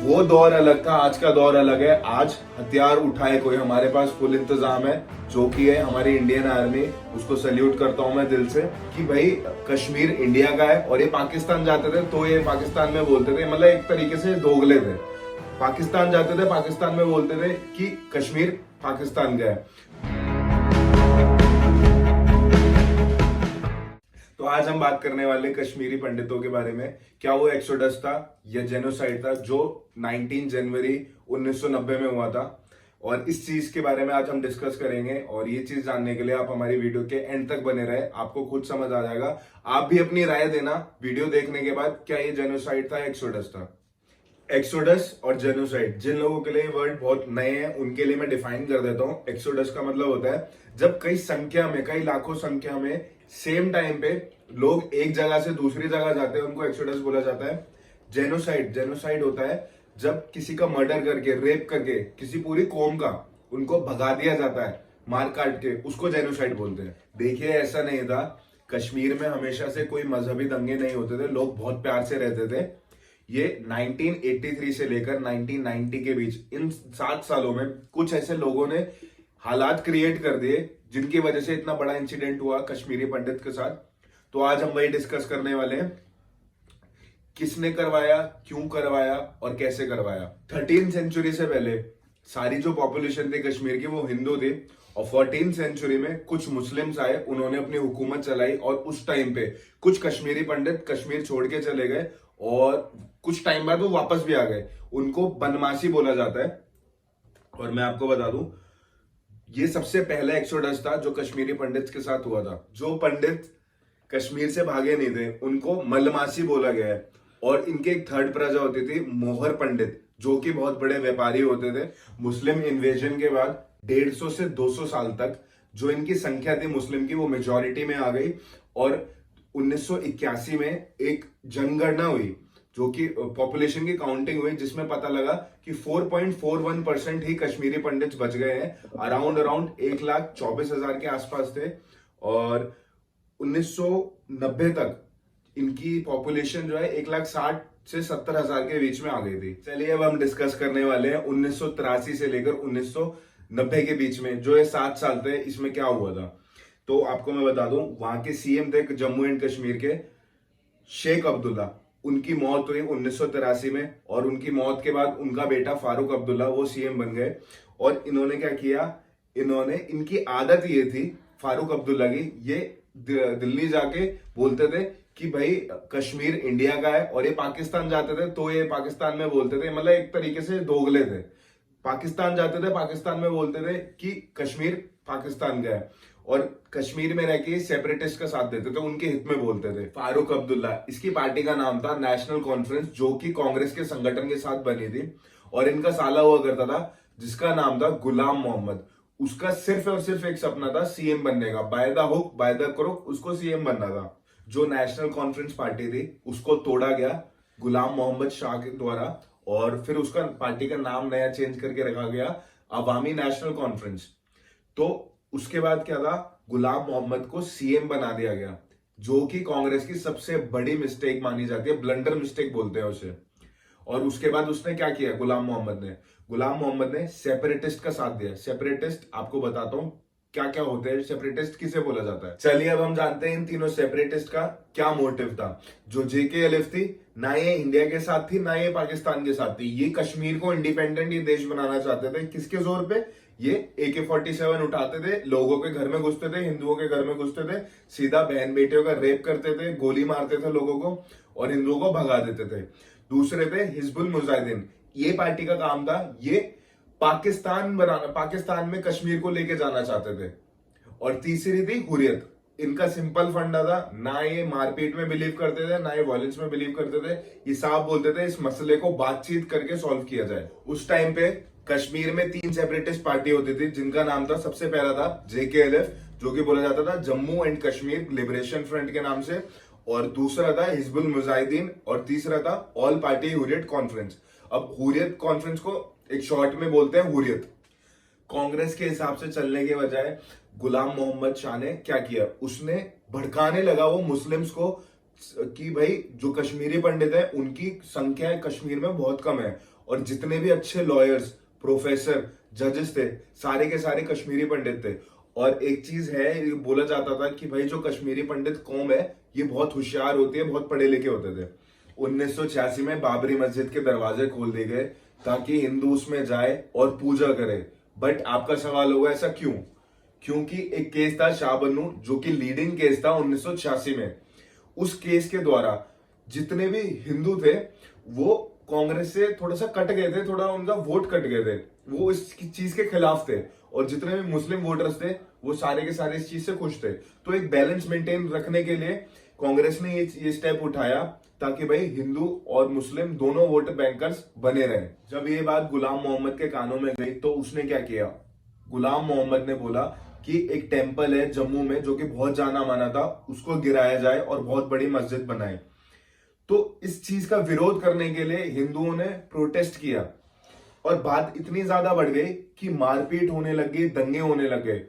वो दौर अलग था, आज का दौर अलग है। आज हथियार उठाए कोई, हमारे पास फुल इंतजाम है, जो कि है हमारी इंडियन आर्मी। उसको सल्यूट करता हूं मैं दिल से कि भाई कश्मीर इंडिया का है। और ये पाकिस्तान जाते थे तो ये पाकिस्तान में बोलते थे, मतलब एक तरीके से दोगले थे। पाकिस्तान जाते थे, पाकिस्तान में बोलते थे कि कश्मीर पाकिस्तान का है। तो आज हम बात करने वाले कश्मीरी पंडितों के बारे में। क्या वो एक्सोडस था या जेनोसाइड था जो 19 जनवरी 1990 में हुआ था, और इस चीज के बारे में आज हम डिस्कस करेंगे। और ये चीज जानने के लिए आप हमारी वीडियो के एंड तक बने रहे, आपको खुद समझ आ जाएगा। आप भी अपनी राय देना वीडियो देखने के बाद, क्या ये जेनोसाइड था, एक्सोडस था। एक्सोडस और जेनोसाइड, जिन लोगों के लिए वर्ड बहुत नए हैं उनके लिए मैं डिफाइन कर देता हूं। एक्सोडस का मतलब होता है जब कई संख्या में, कई लाखों संख्या में सेम टाइम पे लोग एक जगह से दूसरी जगह जाते हैं, उनको एक्सोडस बोला जाता है। जेनोसाइड, जेनोसाइड होता है जब किसी का मर्डर करके, रेप करके, किसी पूरी कौम का उनको भगा दिया जाता है मार काट के, उसको जेनोसाइड बोलते हैं। देखिए, ऐसा नहीं था, कश्मीर में हमेशा से कोई मजहबी दंगे नहीं होते थे, लोग बहुत प्यार से रहते थे। ये 1983 से लेकर 1990 के बीच, इन 7 सालों में कुछ ऐसे लोगों ने हालात क्रिएट कर दिए जिनकी वजह से इतना बड़ा इंसिडेंट हुआ कश्मीरी पंडित के साथ। तो आज हम वही डिस्कस करने वाले हैं, किसने करवाया, क्यों करवाया और कैसे करवाया। 13 सेंचुरी से पहले सारी जो पॉपुलेशन थी कश्मीर की वो हिंदू थी, और 14 सेंचुरी में कुछ मुस्लिम्स आए, उन्होंने अपनी हुकूमत चलाई। और उस टाइम पे कुछ कश्मीरी पंडित कश्मीर छोड़ के चले गए, और कुछ टाइम बाद वो वापस भी आ गए। उनको बनमासी बोला जाता है। और मैं आपको बता दूं, ये सबसे पहला एक्सोडस था जो कश्मीरी पंडित के साथ हुआ था। जो पंडित कश्मीर से भागे नहीं थे उनको मलमासी बोला गया है। और इनके एक थर्ड प्रजा होती थी मोहर पंडित, जो कि बहुत बड़े व्यापारी होते थे। मुस्लिम इन्वेजन के बाद 150 से 200 साल तक जो इनकी संख्या थी मुस्लिम की, वो मेजॉरिटी में आ गई। और 1981 में एक जनगणना हुई, जो कि पॉपुलेशन की काउंटिंग हुई, जिसमें पता लगा कि 4.41% ही कश्मीरी पंडित बच गए हैं। अराउंड 1,24,000 के आसपास थे। और 1990 तक इनकी पॉपुलेशन जो है 1,60,000 से 70,000 के बीच में आ गई थी। चलिए अब हम डिस्कस करने वाले हैं 1983 से लेकर 1990 के बीच में जो ये 7 साल थे, इसमें क्या हुआ था। तो आपको मैं बता दूं, वहां के सीएम थे जम्मू एंड कश्मीर के शेख अब्दुल्ला। उनकी मौत हुई 1983 में, और उनकी मौत के बाद उनका बेटा फारूक अब्दुल्ला वो सीएम बन गए। और इन्होंने क्या किया, इनकी आदत ये थी फारूक अब्दुल्ला की, ये दिल्ली जाके बोलते थे कि भाई कश्मीर इंडिया का है। और ये पाकिस्तान जाते थे तो ये पाकिस्तान में बोलते थे, मतलब एक तरीके से दोगले थे। पाकिस्तान जाते थे, पाकिस्तान में बोलते थे कि कश्मीर पाकिस्तान का है। और कश्मीर में रह के सेपरेटिस्ट का साथ देते थे, उनके हित में बोलते थे। फारूक अब्दुल्ला, इसकी पार्टी का नाम था नेशनल कॉन्फ्रेंस, जो कि कांग्रेस के संगठन के साथ बनी थी। और इनका साला हुआ करता था जिसका नाम था गुलाम मोहम्मद। उसका सिर्फ और सिर्फ एक सपना था सीएम बनने का, by the hook by the crook उसको सीएम बनना था। जो नेशनल कॉन्फ्रेंस पार्टी थी उसको तोड़ा गया गुलाम मोहम्मद शाह के द्वारा, और फिर उसका पार्टी का नाम नया चेंज करके रखा गया अवामी नेशनल कॉन्फ्रेंस। तो उसके बाद क्या था, गुलाम मोहम्मद को सीएम बना दिया गया, जो कि कांग्रेस की सबसे बड़ी मिस्टेक मानी जाती है, ब्लंडर मिस्टेक बोलते हैं उसे। और उसके बाद उसने क्या किया, गुलाम मोहम्मद ने सेपरेटिस्ट का साथ दिया। सेपरेटिस्ट आपको बताता हूं क्या क्या होते हैं, सेपरेटिस्ट किसे बोला जाता है। चलिए अब हम जानते हैं इन तीनों सेपरेटिस्ट का क्या मोटिव था। जो JKLF थी, ना ये इंडिया के साथ थी ना ये पाकिस्तान के साथ थी, ये कश्मीर को इंडिपेंडेंट ये देश बनाना चाहते थे। किसके जोर पे, ये AK-47 उठाते थे, लोगों के घर में घुसते थे, हिंदुओं के घर में घुसते थे, सीधा बहन बेटियों का रेप करते थे, गोली मारते थे लोगों को, और हिंदुओं को भगा देते थे। दूसरे पे हिजबुल मुजाहिदीन, ये पार्टी का काम था, ये पाकिस्तान बनाना, पाकिस्तान में कश्मीर को लेके जाना चाहते थे। और तीसरी थी हुर्रियत, इनका सिंपल फंडा था, ना ये मारपीट में बिलीव करते थे ना ये वायलेंस में बिलीव करते थे। ये साफ बोलते थे इस मसले को बातचीत करके सॉल्व किया जाए। उस टाइम पे कश्मीर में 3 सेपरेटिस्ट पार्टी होती थी, जिनका नाम था, सबसे पहला था JKLF, जो कि बोला जाता था Jammu and Kashmir liberation front के नाम से। और दूसरा था हिजबुल मुजाहिदीन, और तीसरा था ऑल पार्टी हुर्रियत कॉन्फ्रेंस। अब हुर्रियत कॉन्फ्रेंस को एक शॉर्ट में बोलते हैं हुर्रियत। कांग्रेस के हिसाब से चलने के बजाय गुलाम मोहम्मद शाह ने क्या किया, उसने भड़काने लगा वो मुस्लिम्स को कि भाई जो कश्मीरी पंडित है उनकी संख्या कश्मीर में बहुत कम है, और जितने भी अच्छे लॉयर्स, प्रोफेसर, जजेस थे, सारे के सारे कश्मीरी पंडित थे। और एक चीज है, ये बोला जाता था कि भाई जो कश्मीरी पंडित कौम है ये बहुत होशियार होती है, बहुत पढ़े लिखे होते थे। 1986 में बाबरी मस्जिद के दरवाजे खोल दिए गए ताकि हिंदू उसमें जाए और पूजा करे। बट आपका सवाल होगा ऐसा क्यों? क्योंकि एक केस था शाह बन्नू, जो कि लीडिंग केस था 1986 में। उस केस के द्वारा जितने भी हिंदू थे वो कांग्रेस से थोड़ा सा कट गए थे, थोड़ा उनका वोट कट गए थे, वो इस चीज के खिलाफ थे। और जितने भी मुस्लिम वोटर्स थे वो सारे के सारे इस चीज से खुश थे। तो एक बैलेंस मेंटेन रखने के लिए कांग्रेस ने ये स्टेप उठाया ताकि भाई हिंदू और मुस्लिम दोनों वोट बैंकर्स बने रहे। जब ये बात गुलाम मोहम्मद के कानों में गई तो उसने क्या किया? गुलाम मोहम्मद ने बोला कि एक टेम्पल है जम्मू में जो कि बहुत जाना माना था, उसको गिराया जाए और बहुत बड़ी मस्जिद बनाए। तो इस चीज का विरोध करने के लिए हिंदुओं ने प्रोटेस्ट किया और बात इतनी ज्यादा बढ़ गई कि मारपीट होने लगी, दंगे होने लगे।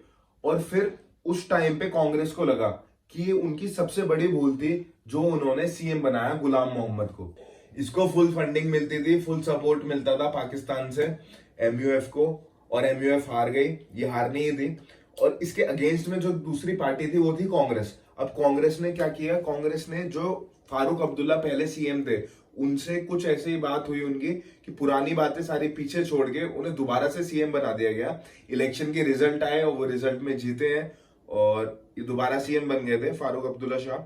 और फिर उस टाइम पे कांग्रेस को लगा कि ये उनकी सबसे बड़ी भूल थी जो उन्होंने सीएम बनाया गुलाम मोहम्मद को। इसको फुल फंडिंग मिलती थी, फुल सपोर्ट मिलता था पाकिस्तान से एमयूएफ को, और एमयूएफ हार गई, ये हारनी ही थी। और इसके अगेंस्ट में जो दूसरी पार्टी थी वो थी कांग्रेस। अब कांग्रेस ने क्या किया? कांग्रेस ने जो फारूक अब्दुल्ला पहले सीएम थे उनसे कुछ ऐसी बात हुई उनकी कि पुरानी बातें सारी पीछे छोड़ के उन्हें दोबारा से सीएम बना दिया गया। इलेक्शन के रिजल्ट आए और वो रिजल्ट में जीते हैं और ये दोबारा सीएम बन गए थे फारूक अब्दुल्ला शाह।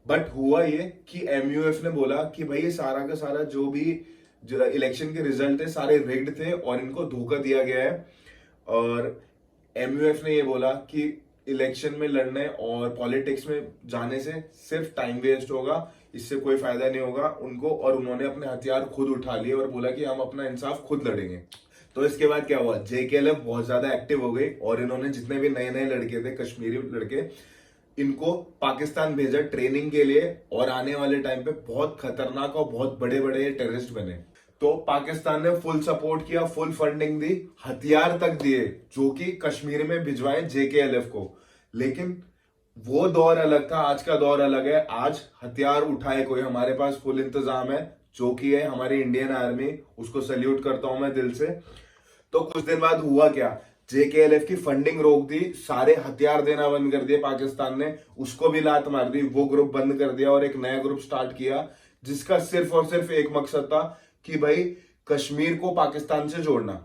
बट हुआ ये कि एमयूएफ ने बोला कि भाई ये सारा का सारा जो भी इलेक्शन के रिजल्ट थे सारे रिग्ड थे और इनको धोखा दिया गया है। और एमयूएफ ने ये बोला कि इलेक्शन में लड़ने और पॉलिटिक्स में जाने से सिर्फ टाइम वेस्ट होगा, इससे कोई फायदा नहीं होगा उनको। और उन्होंने अपने हथियार खुद उठा लिए और बोला कि हम अपना इंसाफ खुद लड़ेंगे। तो इसके बाद क्या हुआ? जेकेएलएफ बहुत ज्यादा एक्टिव हो गई और इन्होंने जितने भी नए नए लड़के थे, कश्मीरी लड़के, इनको पाकिस्तान भेजा ट्रेनिंग के लिए। और आने वाले टाइम पे बहुत खतरनाक और बहुत बड़े बड़े टेररिस्ट बने। तो पाकिस्तान ने फुल सपोर्ट किया, फुल फंडिंग दी, हथियार तक दिए जो कि कश्मीर में भिजवाए जेकेएलएफ को। लेकिन वो दौर अलग था, आज का दौर अलग है। आज हथियार उठाए कोई, हमारे पास फुल इंतजाम है, जो कि है हमारी इंडियन आर्मी, उसको सल्यूट करता हूं मैं दिल से। तो कुछ दिन बाद हुआ क्या? जेकेएलएफ की फंडिंग रोक दी, सारे हथियार देना बंद कर दिए पाकिस्तान ने, उसको भी लात मार दी, वो ग्रुप बंद कर दिया और एक नया ग्रुप स्टार्ट किया जिसका सिर्फ और सिर्फ एक मकसद था कि भाई कश्मीर को पाकिस्तान से जोड़ना।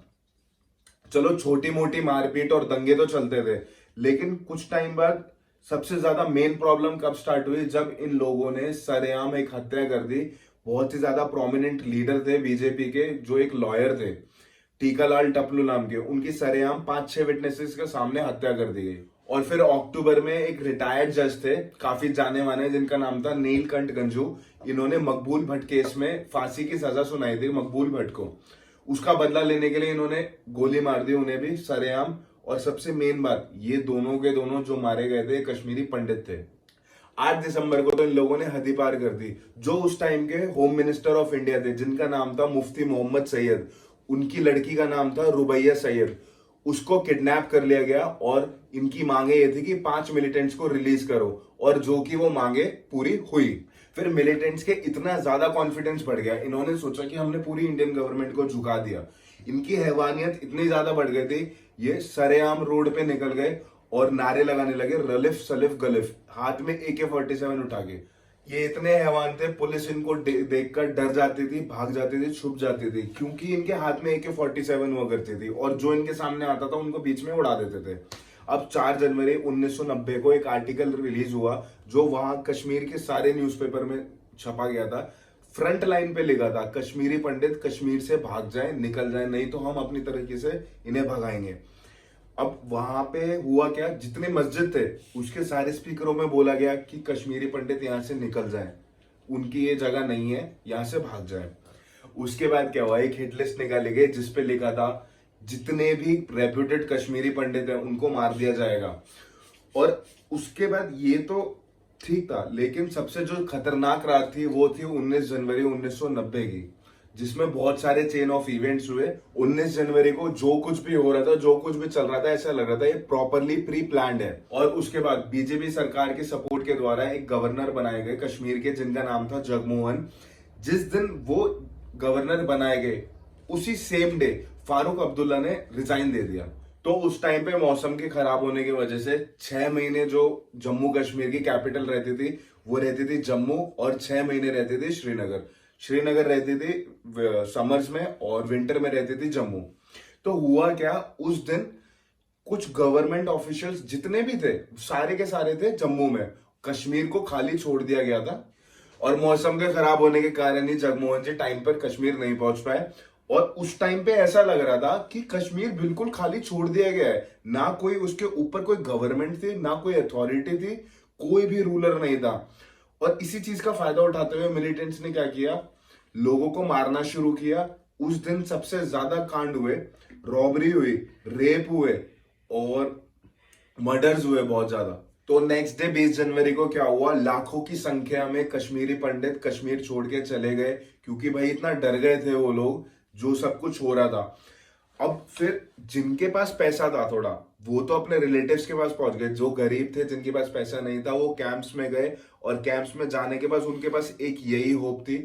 चलो छोटी मोटी मारपीट और दंगे तो चलते थे, लेकिन कुछ टाइम बाद सबसे ज्यादा मेन प्रॉब्लम कब स्टार्ट हुई? जब इन लोगों ने सरेआम एक हत्या कर दी। बहुत ही ज्यादा प्रोमिनेंट लीडर थे बीजेपी के, जो एक लॉयर थे टीकालाल टपलू नाम के, उनकी सरेआम 5-6 विटनेसेस के सामने हत्या कर दी गई। और फिर अक्टूबर में एक रिटायर्ड जज थे, काफी जाने माने, जिनका नाम था नीलकंठ गंजू। इन्होंने मकबूल भट्ट केस में फांसी की सजा सुनाई थी मकबूल भट्ट को। उसका बदला लेने के लिए इन्होंने गोली मार दी उन्हें भी सरेआम। और सबसे मेन बात, ये दोनों के दोनों जो मारे गए थे कश्मीरी पंडित थे। 8 दिसंबर को तो इन लोगों ने हदी पार कर दी। जो उस टाइम के होम मिनिस्टर ऑफ इंडिया थे, जिनका नाम था मुफ्ती मोहम्मद सैयद, उनकी लड़की का नाम था रुबैया सैयद, उसको किडनैप कर लिया गया। और इनकी मांगे ये थी कि 5 मिलिटेंट्स को रिलीज करो, और जो कि वो मांगे पूरी हुई। फिर मिलिटेंट्स के इतना ज्यादा कॉन्फिडेंस बढ़ गया, इन्होंने सोचा कि हमने पूरी इंडियन गवर्नमेंट को झुका दिया। इनकी हैवानियत इतनी ज्यादा बढ़ गई थी, ये सरेआम रोड पे निकल गए और नारे लगाने लगे, रलिफ सलिफ गलिफ, हाथ में AK-47 उठा के। ये इतने हैवान थे, पुलिस इनको देखकर डर जाती थी, भाग जाती थी, छुप जाती थी, क्योंकि इनके हाथ में AK-47 हुआ करती थी और जो इनके सामने आता था उनको बीच में उड़ा देते थे। अब 4 जनवरी 1990 को एक आर्टिकल रिलीज हुआ जो वहां कश्मीर के सारे न्यूज़पेपर में छपा गया था। फ्रंट लाइन पे लिखा था, कश्मीरी पंडित कश्मीर से भाग जाए, निकल जाए, नहीं तो हम अपनी तरीके से इन्हें भगाएंगे। अब वहां पे हुआ क्या? जितने मस्जिद थे उसके सारे स्पीकरों में बोला गया कि कश्मीरी पंडित यहां से निकल जाएं, उनकी ये जगह नहीं है, यहां से भाग जाएं। उसके बाद क्या हुआ? एक हिट लिस्ट निकाली गई जिसपे लिखा था जितने भी रेप्यूटेड कश्मीरी पंडित हैं उनको मार दिया जाएगा। और उसके बाद ये तो ठीक था, लेकिन सबसे जो खतरनाक रात थी वो थी 19 जनवरी 1990 की, जिसमें बहुत सारे चेन ऑफ इवेंट्स हुए। 19 जनवरी को जो कुछ भी हो रहा था, जो कुछ भी चल रहा था, ऐसा लग रहा था ये प्रॉपरली प्री प्लान्ड है। और उसके बाद बीजेपी सरकार के सपोर्ट के द्वारा एक गवर्नर बनाए गए कश्मीर के, जिनका नाम था जगमोहन। जिस दिन वो गवर्नर बनाए गए उसी सेम डे फारूक अब्दुल्ला ने रिजाइन दे दिया। तो उस टाइम पे मौसम के खराब होने की वजह से 6 महीने जो जम्मू कश्मीर की कैपिटल रहती थी वो रहती थी जम्मू, और 6 महीने रहती थी श्रीनगर। श्रीनगर रहती थी समर्स में और विंटर में रहती थी जम्मू। तो हुआ क्या, उस दिन कुछ गवर्नमेंट ऑफिशियल्स जितने भी थे सारे के सारे थे जम्मू में, कश्मीर को खाली छोड़ दिया गया था। और मौसम के खराब होने के कारण ही जगमोहन जी टाइम पर कश्मीर नहीं पहुंच पाए। और उस टाइम पे ऐसा लग रहा था कि कश्मीर बिल्कुल खाली छोड़ दिया गया है, ना कोई उसके ऊपर कोई गवर्नमेंट थी, ना कोई अथॉरिटी थी, कोई भी रूलर नहीं था। और इसी चीज का फायदा उठाते हुए मिलिटेंट्स ने क्या किया, लोगों को मारना शुरू किया। उस दिन सबसे ज्यादा कांड हुए, रॉबरी हुई, रेप हुए और मर्डर्स हुए बहुत ज्यादा। तो नेक्स्ट डे 20 जनवरी को क्या हुआ, लाखों की संख्या में कश्मीरी पंडित कश्मीर छोड़ के चले गए, क्योंकि भाई इतना डर गए थे वो लोग जो सब कुछ हो रहा था। अब फिर जिनके पास पैसा था थोड़ा, वो तो अपने रिलेटिव्स के पास पहुंच गए। जो गरीब थे, जिनके पास पैसा नहीं था, वो कैंप्स में गए। और कैंप्स में जाने के बाद उनके पास एक यही होप थी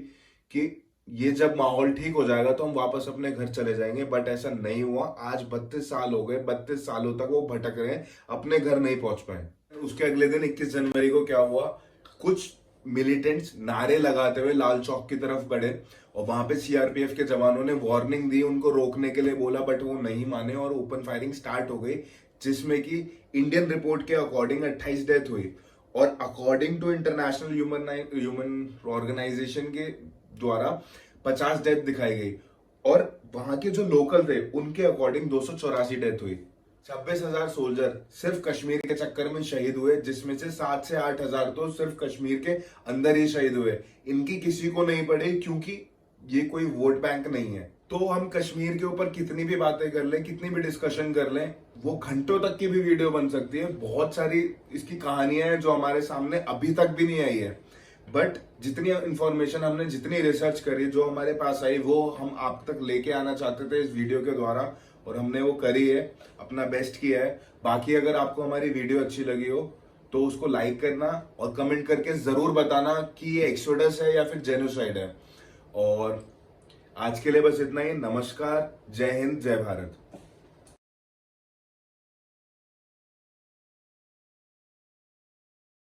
कि ये जब माहौल ठीक हो जाएगा तो हम वापस अपने घर चले जाएंगे। बट ऐसा नहीं हुआ। आज 32 साल हो गए, 32 सालों तक वो भटक रहे हैं, अपने घर नहीं पहुंच पाए। उसके अगले दिन 21 जनवरी को क्या हुआ, कुछ मिलिटेंट्स नारे लगाते हुए लाल चौक की तरफ बढ़े और वहां पे सीआरपीएफ के जवानों ने वार्निंग दी, उनको रोकने के लिए बोला, बट वो नहीं माने और ओपन फायरिंग स्टार्ट हो गई, जिसमें कि इंडियन रिपोर्ट के अकॉर्डिंग 28 डेथ हुई। और according to international human organisation के द्वारा 50 डेथ दिखाई गई। और वहां के जो लोकल थे उनके अकॉर्डिंग 284 डेथ हुई। 26,000 सोल्जर सिर्फ कश्मीर के चक्कर में शहीद हुए, जिसमें से 7 से 8,000 तो सिर्फ कश्मीर के अंदर ही शहीद हुए। इनकी किसी को नहीं पड़ी, क्योंकि ये कोई वोट बैंक नहीं है। तो हम कश्मीर के ऊपर कितनी भी बातें कर लें, कितनी भी डिस्कशन कर लें, वो घंटों तक की भी वीडियो बन सकती है। बहुत सारी इसकी कहानियां हैं जो हमारे सामने अभी तक भी नहीं आई है। बट जितनी इंफॉर्मेशन हमने, जितनी रिसर्च करी, जो हमारे पास आई, वो हम आप तक लेके आना चाहते थे इस वीडियो के द्वारा, और हमने वो करी है, अपना बेस्ट किया है। बाकी अगर आपको हमारी वीडियो अच्छी लगी हो तो उसको लाइक करना और कमेंट करके जरूर बताना कि ये एक्सोडस है या फिर जेनोसाइड है। और आज के लिए बस इतना ही। नमस्कार, जय हिंद, जय भारत।